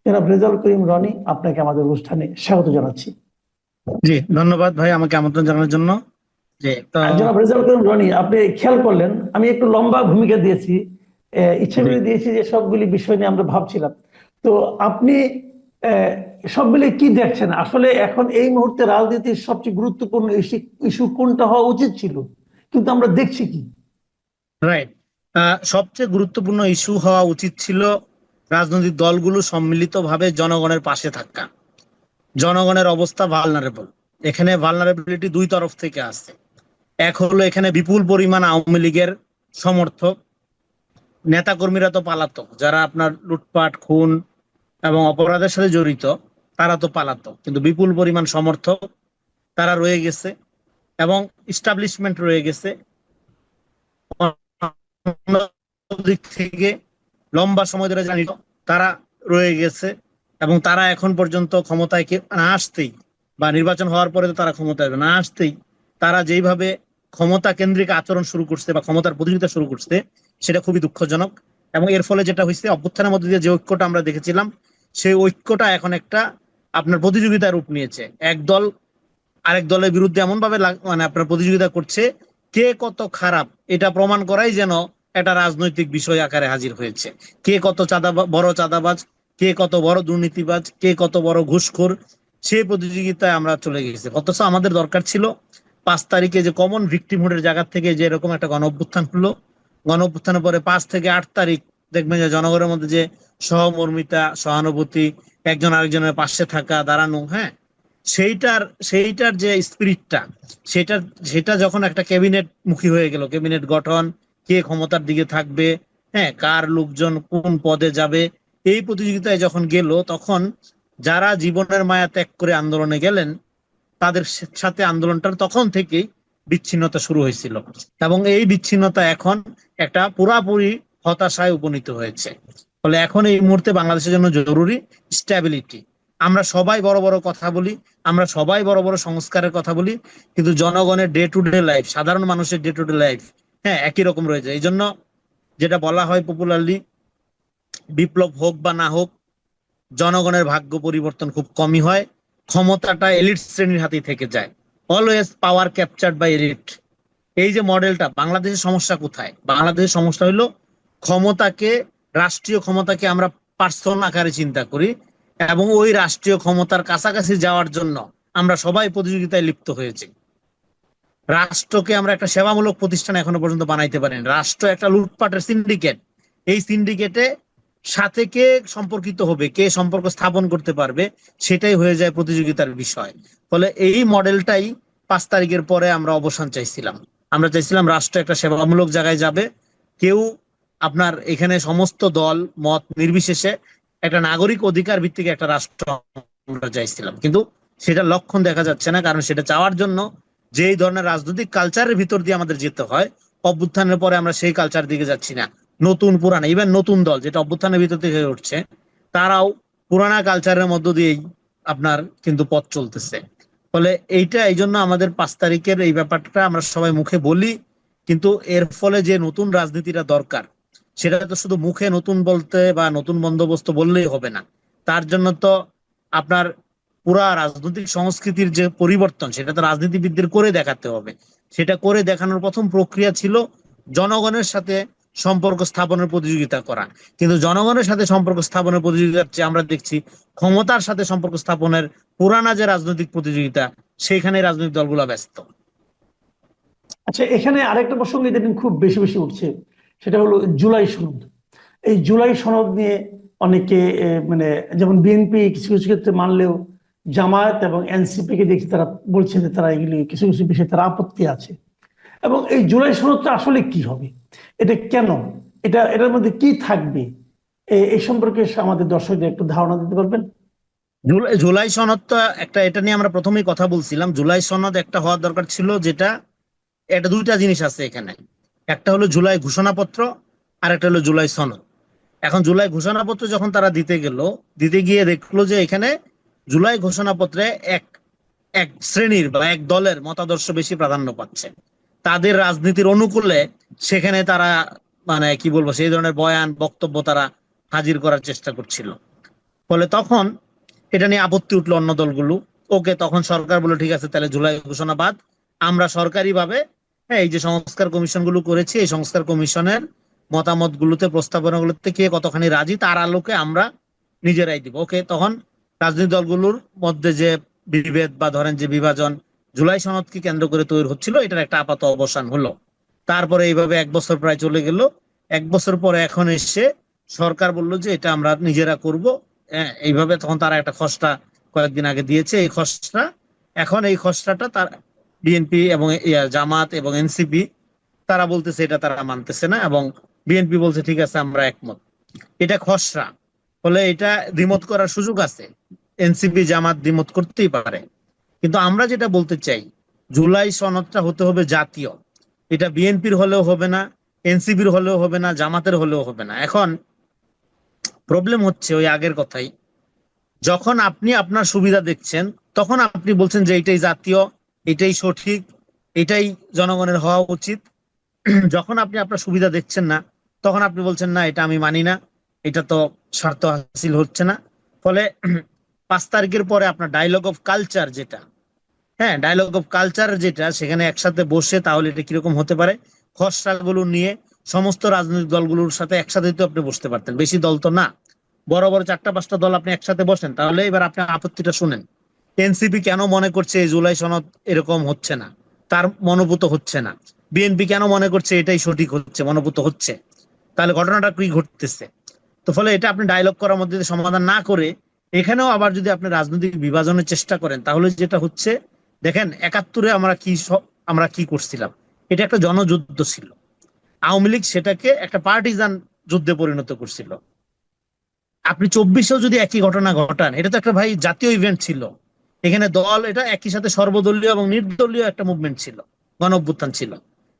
জনাব রেজাউল করিম রনি, আপনাকে আমাদের অনুষ্ঠানে স্বাগত জানাচ্ছি। জি, ধন্যবাদ ভাই আমাকে আমন্ত্রণ জানানোর জন্য। যে তো আর জনাব রেজাউল করিম রনি, আপনি খেয়াল করলেন আমি একটু লম্বা ভূমিকা দিয়েছি, ইচ্ছে জি করে দিয়েছি যে সবগুলি বিষয় নিয়ে আমরা ভাবছিলাম। তো আপনি আহ, সবগুলি কি দেখছেন আসলে এখন এই মুহূর্তে রাজনীতির সবচেয়ে গুরুত্বপূর্ণ ইস্যু কোনটা হওয়া উচিত ছিল, কিন্তু আমরা দেখছি কি? রাইট। সবচেয়ে গুরুত্বপূর্ণ ইস্যু হওয়া উচিত ছিল রাজনৈতিক দলগুলো সম্মিলিতভাবে জনগণের পাশে থাকা। জনগণের অবস্থা ভালনারেবল। এখানে ভালনারেবিলিটি দুই তরফ থেকে আসছে। এক হলো এখানে বিপুল পরিমাণ আওয়ামী লীগের সমর্থক, নেতাকর্মীরা তো পালাতক, যারা আপনার লুটপাট খুন এবং অপরাধের সাথে জড়িত তারা তো পালাতক, কিন্তু বিপুল পরিমাণ সমর্থক তারা রয়ে গেছে এবং ইস্টাবলিশমেন্ট রয়ে গেছে। দিক থেকে লম্বা সময় ধরে জানি তারা রয়ে গেছে এবং তারা এখন পর্যন্ত ক্ষমতায় না আসতেই বা নির্বাচন হওয়ার পরে তো তারা ক্ষমতায় না আসতেই তারা যেইভাবে ক্ষমতা কেন্দ্রিক আচরণ শুরু করছে বা ক্ষমতার প্রতিযোগিতা শুরু করছে, সেটা খুবই দুঃখজনক। এবং এর ফলে যেটা হয়েছে, অভ্যুত্থানের মধ্যে দিয়ে যে ঐক্যটা আমরা দেখেছিলাম, সেই ঐক্যটা এখন একটা আপনার প্রতিযোগিতার রূপ নিয়েছে। এক দল আরেক দলের বিরুদ্ধে এমন ভাবে মানে আপনার প্রতিযোগিতা করছে, কে কত খারাপ এটা প্রমাণ করাই যেন একটা রাজনৈতিক বিষয় আকারে হাজির হয়েছে। কে কত বড় চাঁদাবাজ, কে কত বড় দুর্নীতিবাজ, কে কত বড় ঘুষখোর, সেই প্রতিযোগিতায় আমরা চলে গেছি। অথচ আমাদের দরকার ছিল 5 তারিখে যে কমন ভিক্টিমহুডের জায়গা থেকে যে এরকম একটা গণ অভ্যুত্থান হলো, গণ অভ্যুত্থানের পরে 5 থেকে 8 তারিখ দেখবেন যে জনগণের মধ্যে যে সহমর্মিতা, সহানুভূতি, একজন আরেকজনের পাশে থাকা, দাঁড়ানো, হ্যাঁ, সেইটার সেইটার যে স্পিরিটটা, সেটার সেটা যখন একটা ক্যাবিনেট মুখী হয়ে গেল, ক্যাবিনেট গঠন, কে ক্ষমতার দিকে থাকবে, হ্যাঁ, কার লোকজন কোন পদে যাবে, এই প্রতিযোগিতায় যখন গেল, তখন যারা জীবনের মায়া ত্যাগ করে আন্দোলনে গেলেন তাদের সাথে আন্দোলনটার তখন থেকেই বিচ্ছিন্নতা শুরু হয়েছিল এবং এই বিচ্ছিন্নতা এখন একটা পুরাপুরি হতাশায় উপনীত হয়েছে। ফলে এখন এই মুহূর্তে বাংলাদেশের জন্য জরুরি স্ট্যাবিলিটি। আমরা সবাই বড় বড় কথা বলি, আমরা সবাই বড় বড় সংস্কারের কথা বলি, কিন্তু জনগণের ডে টু ডে লাইফ, সাধারণ মানুষের ডে টু ডে লাইফ, হ্যাঁ, একই রকম রয়ে যায়। এই জন্য যেটা বলা হয় পপুলারলি, বিপ্লব হোক বা না হোক, জনগণের ভাগ্য পরিবর্তন খুব কমই হয়। ক্ষমতাটা এলিট শ্রেণীর হাতেই থেকে যায়। Always power captured by elite. এই যে মডেলটা, বাংলাদেশের সমস্যা কোথায়? বাংলাদেশের সমস্যা হলো ক্ষমতাকে, রাষ্ট্রীয় ক্ষমতাকে আমরা পার্সন আকারে চিন্তা করি এবং ওই রাষ্ট্রীয় ক্ষমতার কাছাকাছি যাওয়ার জন্য আমরা সবাই প্রতিযোগিতায় লিপ্ত হয়েছি। রাষ্ট্রকে আমরা একটা সেবামূলক প্রতিষ্ঠান এখনো পর্যন্ত বানাইতে পারিনি। রাষ্ট্র একটা লুটপাটের সিন্ডিকেট। এই সিন্ডিকেটে সাথে কে সম্পর্কিত হবে, কে সম্পর্ক স্থাপন করতে পারবে, সেটাই হয়ে যায় প্রতিযোগিতার বিষয়। ফলে এই মডেলটাই 5 তারিখের পরে আমরা অবসান চাইছিলাম। আমরা চাইছিলাম রাষ্ট্র একটা সেবামূলক জায়গায় যাবে। কেউ আপনার এখানে সমস্ত দল মত নির্বিশেষে একটা নাগরিক অধিকার ভিত্তিক একটা রাষ্ট্র আমরা চাইছিলাম, কিন্তু সেটা লক্ষণ দেখা যাচ্ছে না। কারণ সেটা চাওয়ার জন্য যেই ধরনের রাজনৈতিক কালচারের ভিতর দিয়ে আমাদের যেতে হয়, অভ্যুত্থানের পরে আমরা সেই কালচার দিকে যাচ্ছি না। নতুন পুরানা, ইভেন নতুন দল যেটা অভ্যুত্থানের ভিতর থেকে উঠছে, তারাও পুরানা কালচারের মধ্য দিয়েই আপনার কিন্তু পথ চলতেছে। ফলে এইটা, এই জন্য আমাদের 5 তারিখের এই ব্যাপারটা আমরা সবাই মুখে বলি, কিন্তু এর ফলে যে নতুন রাজনীতিটা দরকার, সেটা তো শুধু মুখে নতুন বলতে বা নতুন বন্দোবস্ত বললেই হবে না। তার জন্য তো আপনার পুরা রাজনৈতিক সংস্কৃতির যে পরিবর্তন, সেটা তো রাজনীতিবিদদের করে দেখাতে হবে। সেটা করে দেখানোর প্রথম প্রক্রিয়া ছিল জনগণের সাথে সম্পর্ক স্থাপনের প্রতিযোগিতা করা। কিন্তু জনগণের সাথে সম্পর্ক স্থাপনের প্রতিযোগিতার চেয়ে আমরা দেখছি ক্ষমতার সাথে সম্পর্ক স্থাপনের পুরানা যে রাজনৈতিক প্রতিযোগিতা, সেইখানে রাজনৈতিক দলগুলো ব্যস্ত। আচ্ছা, এখানে আরেকটা প্রসঙ্গ ইদানিং খুব বেশি বেশি উঠছে, সেটা হলো জুলাই সনদ। এই জুলাই সনদ নিয়ে অনেকে মানে যেমন বিএনপি কিছু কিছু ক্ষেত্রে মানলেও জামায়াত এবং এনসিপি কে দেখি তারা বলছে যে তারা এগুলি কিছু কিছু বিষয়ে তারা আপত্তি আছে। এবং এই জুলাই সনদটা আসলে কি হবে, এটা কেন, এটার মধ্যে কি থাকবে, এই সম্পর্কে আমাদের দর্শকদের একটু ধারণা দিতে পারবেন? জুলাই জুলাই সনদ তো একটা, এটা নিয়ে আমরা প্রথমেই কথা বলছিলাম। জুলাই সনদ একটা হওয়ার দরকার ছিল, যেটা এটা দুইটা জিনিস আছে এখানে। একটা হলো জুলাই ঘোষণাপত্র, আর একটা হলো জুলাই সনদ। এখন জুলাই ঘোষণাপত্র যখন তারা দিতে গিয়ে দেখলো যে এখানে জুলাই ঘোষণাপত্রে এক এক শ্রেণীর বা এক দলের মতাদর্শ বেশি প্রাধান্য পাচ্ছে, তাদের রাজনীতির অনুকূলে সেখানে তারা মানে কি বলবো, সেই ধরনের বয়ান বক্তব্য তারা হাজির করার চেষ্টা করছিল। ফলে তখন এটা নিয়ে আপত্তি উঠলো অন্য দলগুলো। ওকে, তখন সরকার বলল ঠিক আছে, তাহলে জুলাই ঘোষণা বাদ, আমরা সরকারি ভাবে হ্যাঁ এই যে সংস্কার কমিশন গুলো করেছি, এই সংস্কার কমিশনের মতামত গুলোতে, প্রস্তাবনা গুলোতে কে কতখানি রাজি তার আলোকে আমরা নিজেরাই দিব। ওকে, তখন রাজনৈতিক দলগুলোর মধ্যে যে বিভেদ বা ধরেন যে বিভাজন জুলাই সনদকে কেন্দ্র করে তৈরি হচ্ছিল, এটার একটা আপাত অবসান হলো। তারপরে এইভাবে 1 বছর প্রায় চলে গেল। 1 বছর পরে এখন এসে সরকার বলল যে এটা আমরা নিজেরা করব। হ্যাঁ, এইভাবে তখন তারা একটা খসড়া কয়েকদিন আগে দিয়েছে। এই খসড়া, এখন এই খসড়াটা তার বিএনপি এবং জামাত এবং এনসিপি তারা বলতেছে এটা তারা মানতেছে না, এবং বিএনপি বলছে ঠিক আছে আমরা একমত। এটা খসড়া, ফলে এটা দ্বিমত করার সুযোগ আছে, এনসিপি জামাত দ্বিমত করতেই পারে। কিন্তু আমরা যেটা বলতে চাই, জুলাই সনদটা হতে হবে জাতীয়। এটা বিএনপির হলেও হবে না, এনসিপির হলেও হবে না, জামাতের হলেও হবে না। এখন প্রবলেম হচ্ছে ওই আগের কথাই, যখন আপনি আপনার সুবিধা দেখছেন তখন আপনি বলছেন যে এটাই জাতীয়, এটাই সঠিক, এটাই জনগণের হওয়া উচিত। যখন আপনি আপনার সুবিধা দেখছেন না, তখন আপনি বলছেন না এটা আমি মানি না, এটা তো স্বার্থ হাসিল হচ্ছে না। ফলে 5 তারিখের পরে আপনার ডায়লগ অফ কালচার যেটা, হ্যাঁ ডায়লগ অফ কালচার যেটা, সেখানে একসাথে বসে তাহলে এটা কিরকম হতে পারে, খসড়াগুলো নিয়ে সমস্ত রাজনৈতিক দলগুলোর সাথে একসাথে তো আপনি বসতে পারতেন, বেশি দল তো না, বড় বড় 4টা 5টা দল আপনি একসাথে বসেন। তাহলে এবার আপনি আপত্তিটা শুনেন, এনসিপি কেন মনে করছে এই জুলাই সনদ এরকম হচ্ছে না, তার মনোভূত হচ্ছে না। বিএনপি কেন মনে করছে এটাই সঠিক হচ্ছে, মনোভূত হচ্ছে। তাহলে ঘটনাটা কি ঘটতেছে? তো ফলে এটা আপনি ডায়লগ করার মধ্যে দিয়ে সমাধান না করে এখানেও আবার যদি আপনি রাজনৈতিক বিভাজনের চেষ্টা করেন, তাহলে যেটা হচ্ছে, দেখেন 71-এ আমরা কি করছিলাম, এটা একটা জনযুদ্ধ ছিল। আওয়ামী লীগ সেটাকে একটা পার্টিজান যুদ্ধে পরিণত করছিল। আপনি 24-এও যদি একই ঘটনা ঘটান, এটা তো একটা ভাই জাতীয় ইভেন্ট ছিল। এখানে দল, এটা একই সাথে সর্বদলীয় এবং নির্দলীয় একটা মুভমেন্ট ছিল, গণ অভ্যুত্থান ছিল।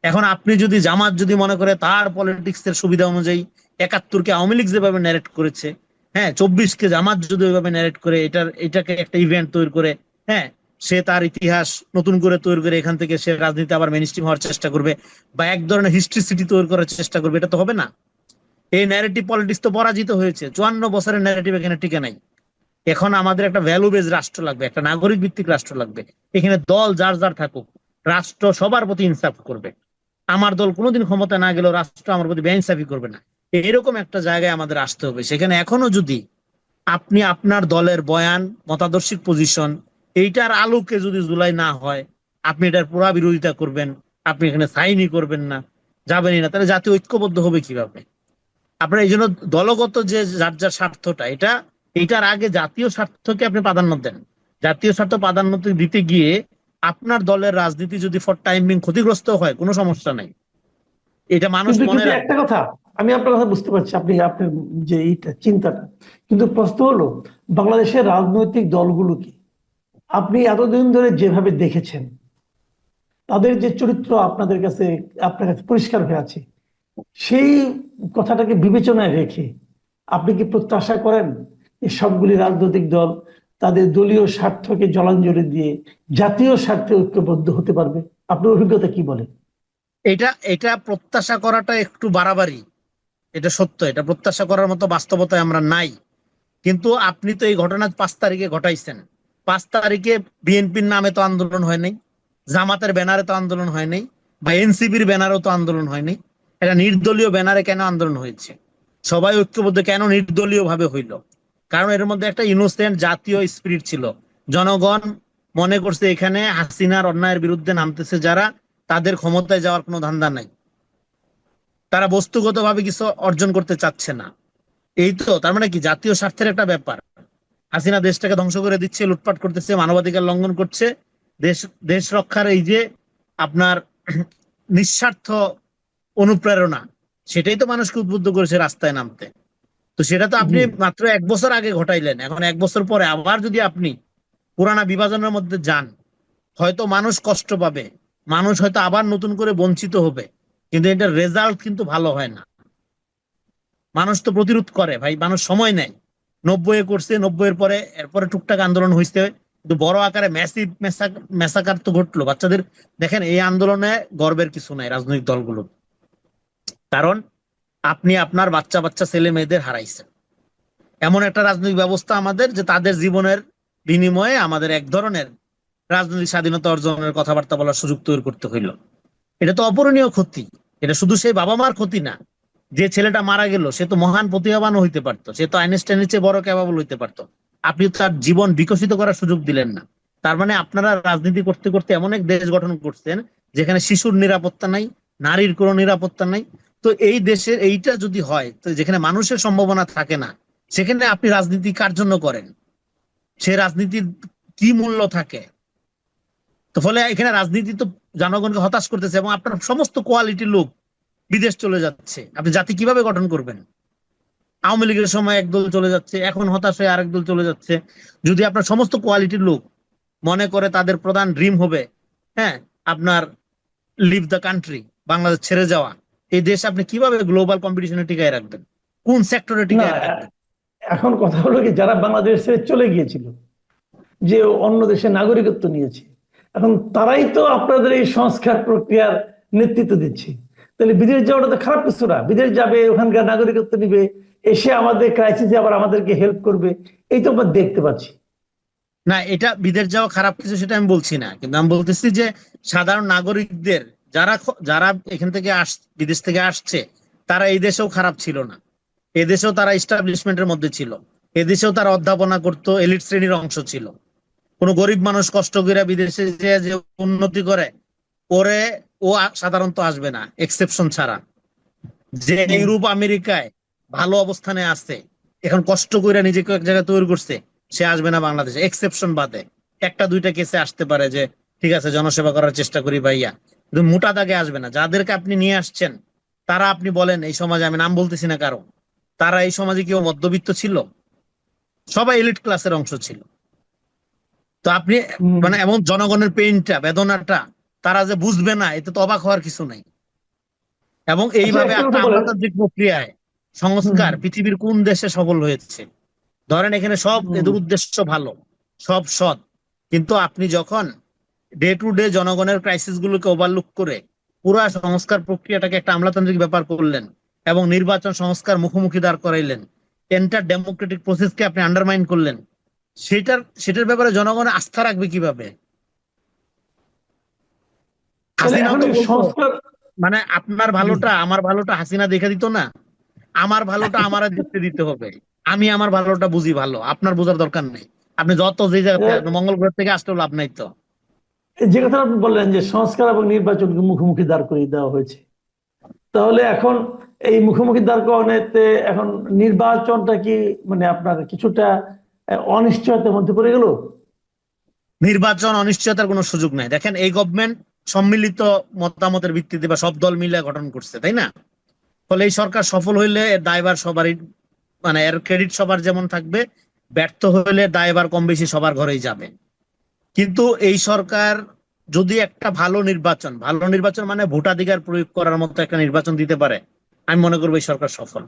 এখন আপনি যদি জামাত যদি মনে করে তার পলিটিক্স এর সুবিধা অনুযায়ী 71-কে আওয়ামী লীগ যেভাবে ন্যারেট করেছে, হ্যাঁ 24-কে জামাত যদি ওইভাবে ন্যারেট করে, এটাকে একটা ইভেন্ট তৈরি করে, হ্যাঁ সে তার ইতিহাস নতুন করে তৈরি করে এখান থেকে সে রাজনীতি আবার মেইনস্ট্রিম হওয়ার চেষ্টা করবে, বা এক ধরনের হিস্ট্রিসিটি তৈরি করার চেষ্টা করবে, এটা তো হবে না। এই ন্যারেটিভ পলিটিক্স তো পরাজিত হয়েছে, 54 বছরের ন্যারেটিভ এখানে টিকে নাই। এখন আমাদের একটা ভ্যালু বেজ রাষ্ট্র লাগবে, একটা নাগরিক ভিত্তিক রাষ্ট্র লাগবে। এখানে দল যার যার থাকুক, রাষ্ট্র সবার প্রতি ইনসাফ করবে। আমার দল কোনোদিন ক্ষমতা না গেলেও রাষ্ট্র আমার প্রতি বেইনসাফি করবে না। এরকম একটা জায়গায় আমাদের আসতে হবে। সেখানে এখনো যদি আপনি আপনার দলের বয়ান, মতাদর্শিক পজিশন, এইটার আলোকে যদি জুলাই না হয়, আপনি এটার পুরা বিরোধিতা করবেন, আপনি এখানে সাইনই করবেন না, যাবেনই না, তাহলে জাতীয় ঐক্যবদ্ধ হবে কিভাবে? আপনার এই জন্য দলগত যে যার যার স্বার্থটা, এটার আগে জাতীয় স্বার্থকে আপনি প্রাধান্য দেন। জাতীয় স্বার্থ প্রাধান্য দিতে গিয়ে আপনার দলের রাজনীতি যদি ফর টাইম বিং ক্ষতিগ্রস্ত হয়, কোনো সমস্যা নাই, এটা মানুষ কিন্তু মনে কিন্তু রাখবে। একটা কথা, আমি আপনার কথা বুঝতে পারছি, আপনি আপনার যে এইটা চিন্তাটা, কিন্তু প্রশ্ন হলো বাংলাদেশের রাজনৈতিক দলগুলো কি আপনি এতদিন ধরে যেভাবে দেখেছেন, তাদের যে চরিত্র আপনার কাছে পরিষ্কার হয়ে আছে, সেই কথাটাকে বিবেচনায় রেখে আপনি কি প্রত্যাশা করেন যে সবগুলি রাজনৈতিক দল তাদের দলীয় স্বার্থকে জলাঞ্জলি দিয়ে জাতীয় স্বার্থে ঐক্যবদ্ধ হতে পারবে? আপনার অভিজ্ঞতা কি বলে? এটা এটা প্রত্যাশা করাটা একটু বাড়াবাড়ি, এটা সত্য, এটা প্রত্যাশা করার মতো বাস্তবতায় আমরা নাই। কিন্তু আপনি তো এই ঘটনা 5 তারিখে ঘটাইছেন। 5 তারিখে বিএনপির নামে তো আন্দোলন হয় নাই, জামাতের ব্যানারে তো আন্দোলন হয় নাই, বা এনসিপির ব্যানারেও তো আন্দোলন হয় নাই। এটা নির্দলীয় ব্যানারে কেন আন্দোলন হয়েছে? সবাই ঐক্যবদ্ধ কেন নির্দলীয় ভাবে হইল? কারণ এর মধ্যে একটা ইনোসেন্ট জাতীয় স্পিরিট ছিল। জনগণ মনে করছে এখানে হাসিনার অন্যায়ের বিরুদ্ধে নামতেছে যারা, তাদের ক্ষমতায় যাওয়ার কোনো ধান্দা নাই, তারা বস্তুগতভাবে কিছু অর্জন করতে চাচ্ছে না। এই তো তার মানে কি, জাতীয় স্বার্থের একটা ব্যাপার। হাসিনা দেশটাকে ধ্বংস করে দিচ্ছে, লুটপাট করতেছে, মানবাধিকার লঙ্ঘন করছে, দেশ দেশ রক্ষার এই যে আপনার নিঃস্বার্থ অনুপ্রেরণা, সেটাই তো মানুষকে উদ্বুদ্ধ করেছে রাস্তায় নামতে। তো সেটা তো জি। আপনি মাত্র 1 বছর আগে ঘটাইলেন। এখন 1 বছর পরে আবার যদি আপনি পুরানা বিভাজনের মধ্যে যান, হয়তো মানুষ কষ্ট পাবে, মানুষ হয়তো আবার নতুন করে বঞ্চিত হবে, কিন্তু এটার রেজাল্ট কিন্তু ভালো হয় না। মানুষ তো প্রতিরোধ করে ভাই, মানুষ সময় নেয়। 90-এ করছে, 90-এর পরে এরপরে টুকটাক আন্দোলন হয়েছে, কিন্তু বড় আকারে ম্যাসিভ মেসাকার তো ঘটলো বাচ্চাদের। দেখেন এই আন্দোলনে গর্বের কিছু নাই রাজনৈতিক দলগুলো, কারণ আপনি আপনার বাচ্চা বাচ্চা ছেলে মেয়েদের হারাইছেন। এমন একটা রাজনৈতিক ব্যবস্থা আমাদের যে তাদের জীবনের বিনিময়ে আমাদের এক ধরনের রাজনৈতিক স্বাধীনতা অর্জনের কথাবার্তা বলার সুযোগ তৈরি করতে হইল। এটা তো অপূরণীয় ক্ষতি। এটা শুধু সেই বাবা মার ক্ষতি না, যে ছেলেটা মারা গেল সে তো মহান প্রতিভাবানও হইতে পারতো, সে তো আইনস্টাইনের চেয়ে বড় ক্যাপাবল হইতে পারতো। আপনি তার জীবন বিকশিত করার সুযোগ দিলেন না। তার মানে আপনারা রাজনীতি করতে করতে এমন এক দেশ গঠন করছেন যেখানে শিশুর নিরাপত্তা নাই, নারীর কোনো নিরাপত্তা নাই। তো এই দেশে এইটা যদি হয়, তো যেখানে মানুষের সম্ভাবনা থাকে না, সেখানে আপনি রাজনীতি কার জন্য করেন? সে রাজনীতির কি মূল্য থাকে? তো ফলে এখানে রাজনীতি তো জনগণকে হতাশ করতেছে, এবং আপনার সমস্ত কোয়ালিটির লোক বিদেশ চলে যাচ্ছে। আপনি জাতি কিভাবে গঠন করবেন? আওয়ামী লীগের সময় একদল চলে যাচ্ছে, এখন হতাশ হয়ে আরেক দল চলে যাচ্ছে। যদি আপনার সমস্ত কোয়ালিটির লোক মনে করে তাদের প্রধান ড্রিম হবে, হ্যাঁ, আপনার লিভ দ্য কান্ট্রি, বাংলাদেশ ছেড়ে যাওয়া, এই দেশ আপনি কিভাবে গ্লোবাল কম্পিটিশনে টিকায় রাখবেন? কোন সেক্টরে না, টিকায় রাখবেন? এখন কথা হলো কি, যারা বাংলাদেশ ছেড়ে চলে গিয়েছিল, যে অন্য দেশে নাগরিকত্ব নিয়েছে, এখন তারাই তো আপনাদের এই সংস্কার প্রক্রিয়ার নেতৃত্ব দিচ্ছে। তাহলে বিদেশ যাওয়াটা তো খারাপ কিছু না। বিদেশ যাবে, ওখানকার নাগরিকত্ব নিবে, এসে আমাদের ক্রাইসিসে আবার আমাদেরকে হেল্প করবে, এই তো আমরা দেখতে পাচ্ছি। না, এটা বিদেশ যাওয়া খারাপ কিছু সেটা আমি বলছি না, কিন্তু আমি বলতেছি যে সাধারণ নাগরিকদের, যারা এখান থেকে বিদেশ থেকে আসছে, তারা এই দেশেও খারাপ ছিল না। এদেশেও তারা এস্টাবলিশমেন্টের মধ্যে ছিল, এদেশেও তারা অধ্যাপনা করতো, এলিট শ্রেণীর অংশ ছিল। কোনো গরিব মানুষ কষ্ট করে বিদেশে যে উন্নতি করে ওরে ও সাধারণত আসবে না, এক্সেপশন ছাড়া। যে হুম। ইউরোপ আমেরিকায় ভালো অবস্থানে আছে, এখন কষ্ট করে নিজেকে এক জায়গায় তৈরি করছে, সে আসবে না বাংলাদেশে, এক্সেপশন বাদে। একটা দুইটা কেসে আসতে পারে যে ঠিক আছে জনসেবা করার চেষ্টা করি ভাইয়া, কিন্তু মোটা দাগে আসবে না। যাদেরকে আপনি নিয়ে আসছেন তারা, আপনি বলেন এই সমাজে, আমি নাম বলতেছি না কারো, তারা এই সমাজে কেউ মধ্যবিত্ত ছিল? সবাই এলিট ক্লাসের অংশ ছিল। তো আপনি হুম। মানে এমন জনগণের পেইনটা, বেদনাটা তারা যে বুঝবে না, এতে তো অবাক হওয়ার কিছু নাই। এবং আচ্ছা, এইভাবে একটা একটা কথা বলেন। আমলাতান্ত্রিক প্রক্রিয়ায় হুম। সংস্কার পৃথিবীর কোন দেশে সফল হয়েছে? ধরেন এখানে সব হুম। এদের উদ্দেশ্য ভালো, সব সৎ, কিন্তু আপনি যখন ডে টু ডে জনগণের ক্রাইসিস গুলোকে ওভারলুক করে পুরা সংস্কার প্রক্রিয়াটাকে একটা আমলাতান্ত্রিক ব্যাপার করলেন এবং নির্বাচন সংস্কার মুখোমুখি দাঁড় করাইলেন, এন্টার ডেমোক্রেটিক প্রসেসকে আপনি আন্ডারমাইন করলেন, সেটার ব্যাপারে জনগণ আস্থা রাখবে কিভাবে? তাহলে হাসিনাও এখন তো এই বলতো, সংস্কার। মানে আপনার জি। ভালোটা আমার ভালোটা হাসিনা দেখে দিত না, আমার ভালোটা আমার দেখতে দিতে হবে। আমি আমার ভালোটা বুঝি ভালো, আপনার বোঝার দরকার নেই। আপনি যত যে জায়গাতে, আপনি মঙ্গল গ্রহ থেকে আসলেও লাভ নাই তো। যে কথা আপনি বললেন যে সংস্কার এবং নির্বাচনকে মুখোমুখি দাঁড় করিয়ে দেওয়া হয়েছে, তাহলে এখন এই মুখোমুখি দাঁড় করানোতে এখন নির্বাচনটা কি মানে আপনার কিছুটা অনিশ্চয়তার মধ্যে পড়ে গেল? নির্বাচন অনিশ্চয়তার কোনো সুযোগ নাই। দেখেন এই গভর্নমেন্ট সম্মিলিত মতামতের ভিত্তিতে বা সব দল মিলে গঠন করছে, তাই না? ফলে এই সরকার সফল হইলে এর দায়ভার সবারই, মানে এর ক্রেডিট সবার যেমন থাকবে, ব্যর্থ হইলে দায়ভার কম বেশি সবার ঘরেই যাবে। কিন্তু এই সরকার যদি একটা ভালো নির্বাচন মানে ভোটাধিকার প্রয়োগ করার মতো একটা নির্বাচন দিতে পারে, আমি মনে করবো এই সরকার সফল।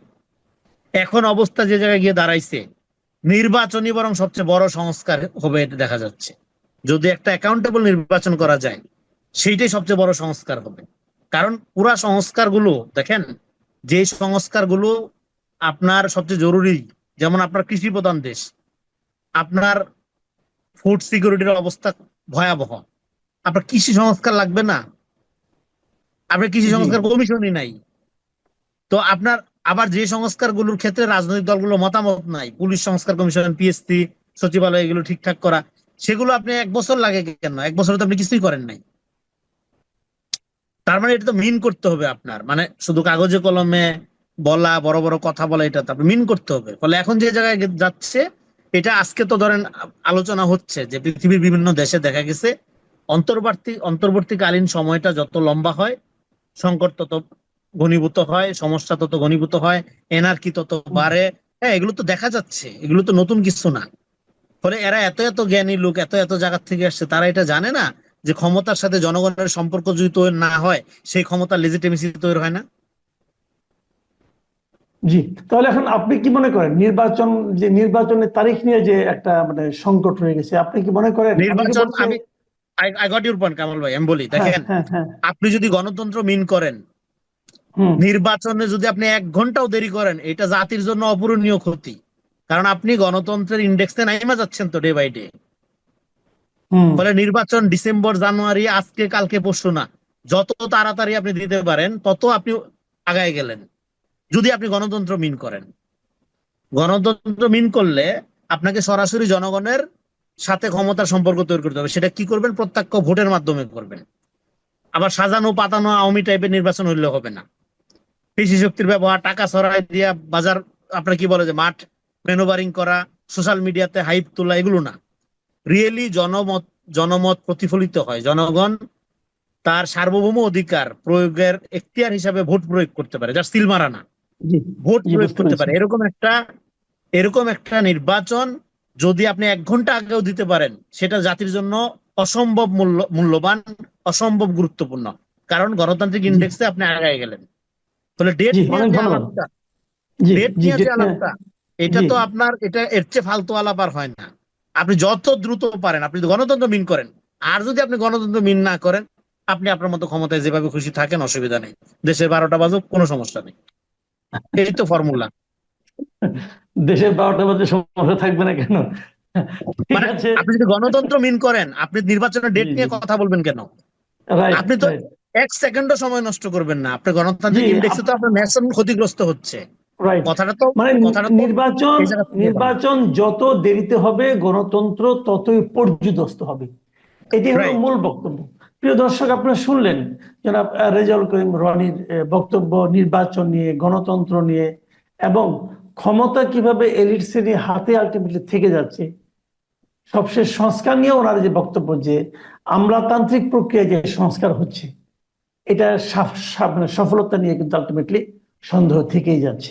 এখন অবস্থা যে জায়গায় গিয়ে দাঁড়াইছে, নির্বাচনই বরং সবচেয়ে বড় সংস্কার হবে এটা দেখা যাচ্ছে। যদি একটা অ্যাকাউন্টেবল নির্বাচন করা যায়, সেইটাই সবচেয়ে বড় সংস্কার হবে। কারণ পুরা সংস্কারগুলো দেখেন, যে সংস্কারগুলো আপনার সবচেয়ে জরুরি, যেমন আপনার কৃষি প্রধান দেশ, আপনার ফুড সিকিউরিটির অবস্থা ভয়াবহ, আপনার কৃষি সংস্কার লাগবে না? আপনার কৃষি জি। সংস্কার কমিশনই নাই। তো আপনার আবার যে সংস্কারগুলোর ক্ষেত্রে রাজনৈতিক দলগুলো মতামত নাই, পুলিশ সংস্কার কমিশন, পিএসসি, সচিবালয়, এগুলো ঠিকঠাক করা, সেগুলো আপনি 1 বছর লাগে কেন? 1 বছরে তো আপনি কিছুই করেন নাই। তার মানে এটা তো মিন করতে হবে আপনার, মানে শুধু কাগজে কলমে বলা, বড় বড় কথা বলা, এটা তো আপনি মিন করতে হবে। ফলে এখন যে জায়গায় যাচ্ছে, এটা আজকে তো ধরেন আলোচনা হচ্ছে যে পৃথিবীর বিভিন্ন দেশে দেখা গেছে অন্তর্বর্তীকালীন সময়টা যত লম্বা হয়, সংকট তত ঘনীভূত হয়, সমস্যা তত ঘনীভূত হয়, এনার্কি তত হুম। বাড়ে। হ্যাঁ, এগুলো তো দেখা যাচ্ছে, এগুলো তো নতুন কিছু না। ফলে এরা এত এত জ্ঞানী লোক, এত এত জায়গা থেকে আসছে, তারা এটা জানে না যে ক্ষমতার সাথে জনগণের সম্পর্ক যদি তৈরি না হয়, সেই ক্ষমতার লেজিটিমেসি তৈরি হয় না। জি। তাহলে এখন আপনি কি মনে করেন, নির্বাচন, যে নির্বাচনের তারিখ নিয়ে যে একটা মানে সংকট হয়ে গেছে, আপনি কি মনে করেন অনেকে নির্বাচন, বলছে? আমি I got your point Kamal ভাই, আমি বলি হ্যাঁ, দেখেন, হ্যাঁ, হ্যাঁ। আপনি যদি গণতন্ত্র মিন করেন, হুম। নির্বাচনে যদি আপনি 1 ঘন্টাও দেরি করেন, এটা জাতির জন্য অপূরণীয় ক্ষতি। কারণ আপনি গণতন্ত্রের ইন্ডেক্সে নাইমা যাচ্ছেন তো ডে বাই ডে। হুম। ফলে নির্বাচন ডিসেম্বর জানুয়ারি, আজকে কালকে পরশু না, যত তাড়াতাড়ি আপনি দিতে পারেন তত আপনি আগায় গেলেন, যদি আপনি গণতন্ত্র মিন করেন। গণতন্ত্র মিন করলে আপনাকে সরাসরি জনগণের সাথে ক্ষমতার সম্পর্ক তৈরি করতে হবে। সেটা কি করবেন? প্রত্যক্ষ ভোটের মাধ্যমে করবেন। আবার সাজানো পাতানো আওয়ামী টাইপের নির্বাচন হইলে হবে না। কৃষি শক্তির ব্যবহার, টাকা ছড়াই দিয়া বাজার, আপনার কি বলে যে মাঠ ম্যানুভারিং করা, সোশ্যাল মিডিয়াতে হাইপ তোলা, এগুলো না। রিয়েলি জনমত জনমত প্রতিফলিত হয়, জনগণ তার সার্বভৌম অধিকার প্রয়োগের এখতিয়ার হিসাবে ভোট প্রয়োগ করতে পারে, যার সিল মারা না, জি ভোট জি, প্রয়োগ বুঝতে করতে পেরেছি। পারে। এরকম একটা নির্বাচন যদি আপনি 1 ঘন্টা আগেও দিতে পারেন, সেটা জাতির জন্য অসম্ভব মূল্যবান, অসম্ভব গুরুত্বপূর্ণ। কারণ গণতান্ত্রিক জি ইন্ডেক্সে আপনি আগায় গেলেন। ফলে ডেট জি, নিয়ে অনেক যে ধন্যবাদ। আলাপটা, জি ডেট জি, নিয়ে যে ডেট নিয়ে। আলাপটা, এটা জি তো আপনার, এটা এর চেয়ে ফালতু আলাপ আর হয় না। আপনি যত দ্রুত পারেন আপনি যদি গণতন্ত্র মিন করেন, আর যদি আপনি গণতন্ত্র মিন না করেন, আপনি আপনার মতো ক্ষমতায় যেভাবে খুশি থাকেন, অসুবিধা নেই। দেশের 12টা বাজুক, কোনো সমস্যা নেই। এই তো ফর্মুলা। দেশের 12টা বাজে সমস্যা থাকবে না কেন? ঠিক মানে আছে। আপনি যদি গণতন্ত্র মিন করেন, আপনি নির্বাচনের জি ডেট জি, নিয়ে কথা বলবেন কেন? রাইট আপনি তো রাইট। 1 সেকেন্ডও সময় নষ্ট করবেন না। আপনার জি গণতান্ত্রিক ইন্ডেক্সে তো আপনার ন্যাশন ক্ষতিগ্রস্ত হচ্ছে। রাইট। কথাটা তো মানে কথাটা তো নির্বাচন এই জায়গা থেকে বলা। নির্বাচন যত দেরিতে হবে গণতন্ত্র ততই পর্যুদস্ত হবে। এটি হলো রাইট। মূল বক্তব্য। প্রিয় দর্শক, আপনারা শুনলেন জনাব রেজাউল করিম রনির বক্তব্য নির্বাচন নিয়ে, গণতন্ত্র নিয়ে, এবং ক্ষমতা কিভাবে এলিট শ্রেণীর হাতে আলটিমেটলি থেকে যাচ্ছে। সবশেষ সংস্কার নিয়ে ওনার যে বক্তব্য, যে আমলাতান্ত্রিক প্রক্রিয়া যে সংস্কার হচ্ছে, এটা মানে সফলতা নিয়ে কিন্তু আলটিমেটলি সন্দেহ থেকেই যাচ্ছে।